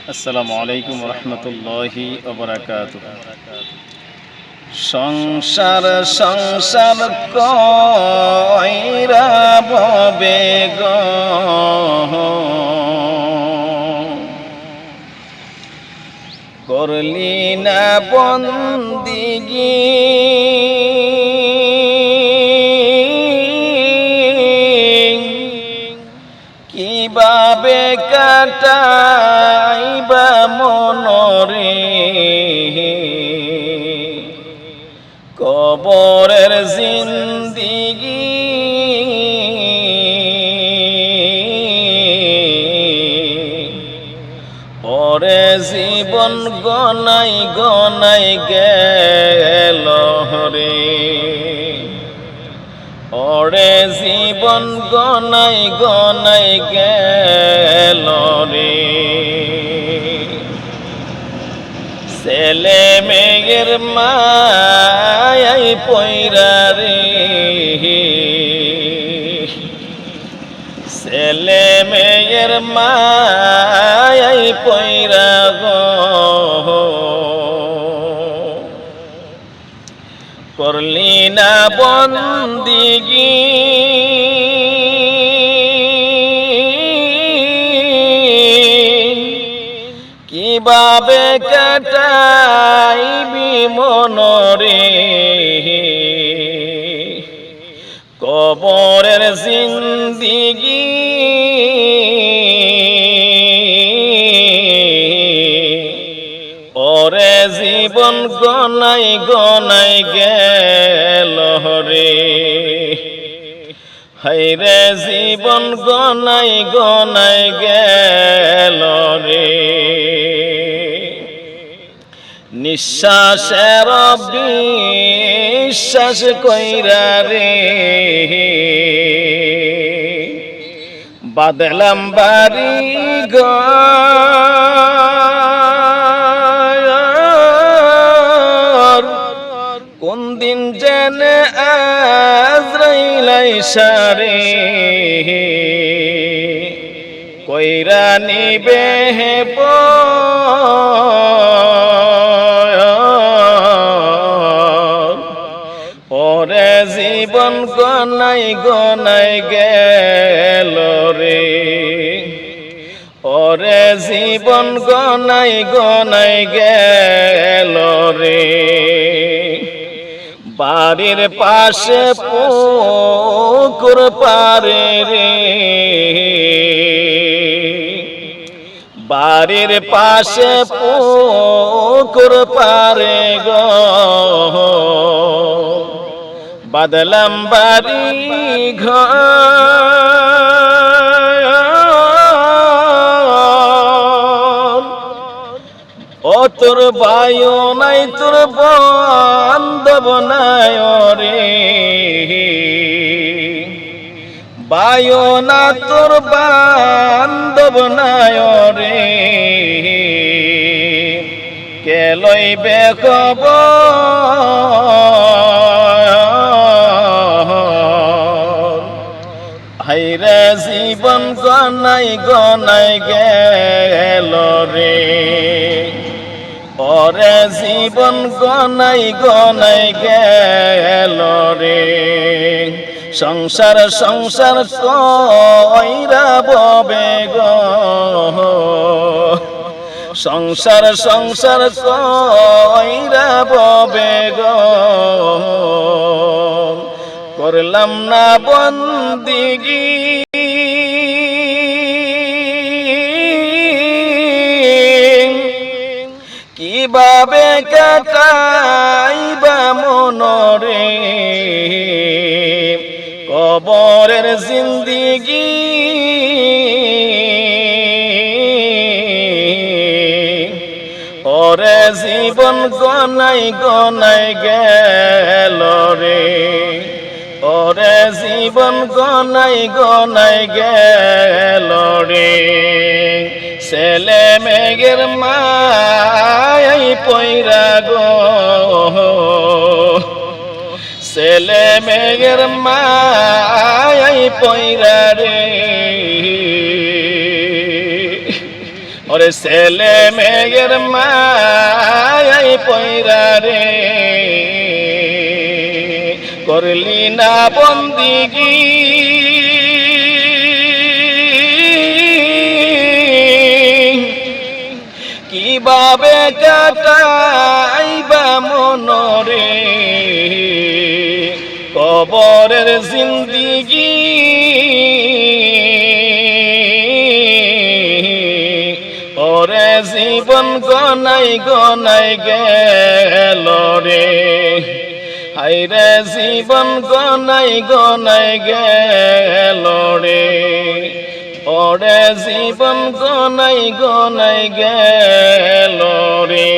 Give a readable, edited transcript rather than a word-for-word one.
আসসালামু আলাইকুম রহমতুল্লাহি ওয়া বারাকাতুহু। সংসার সংসার কইরা ভবে গো, করলি না বন্দিগি, কিভাবে কাটাইবা মনরে, কবরের জিন্দিগি ওরে জীবন গনাই গনাই গেল রে, ওরে জীবন গনাই গনাই গেল রে। ছেলে মেয়ের মায়াই পয়রা রে, ছেলে মেয়ের মায়াই পয়রা গো, করলি না বন্দিগি, কিভাবে কাটাইবি মনরে, কবরের জিন্দিগি ওরে জীবন গনাই গনাই গেল রে, হায়রে জীবন গনাই গনাই গেল রে। নিঃশ্বাসের বিশ্বাস কইরা রে, বাদলাম বাড়ি ঘর, কোন দিন জেনে আজরাইল আইসা রে, কইরা নিবে হে ওরে জীবন গনাই গনাই গেল রে, ওরে জীবন গনাই গনাই গেল রে। বাড়ির পাশে পুকুর পারে রে, বাড়ির পাশে পুকুর পারে গো, বাদলাম বাড়ি ঘর, ও তোর বায়ু নাই তোর বান্ধব নাই রে, বায়ু না তোর বান্ধব নাই রে, কে লইবে খবর, হায়রে জীবন গনাই গনাই গেল রে, ওরে জীবন গনাই গনাই গেল রে। সংসার সংসার কইরা ভবে গো, সংসার সংসার কইরা ভবে গো, করলাম না বন্দিগি, কিভাবে কাটাইবা মনরে, কবরের জিন্দিগি ওরে জীবন গনাই গনাই গেল রে, ওরে জীবন গনাই গনাই গেল রে। ছেলে মেয়ের মায়াই পয়রা গো, ছেলে মেয়ের মায়াই পয়রা রে, ওরে ওরে ছেলে মেয়ের মায়াই পয়রা রে করলি না বন্দিগি কিভাবে কাটাইবা মনরে কবরের জিন্দিগি ওরে জীবন গনাই গনাই গেল রে হায়রে জীবন গনাই গনাই গেল রে ওরে জীবন গনাই গনাই গেল রে।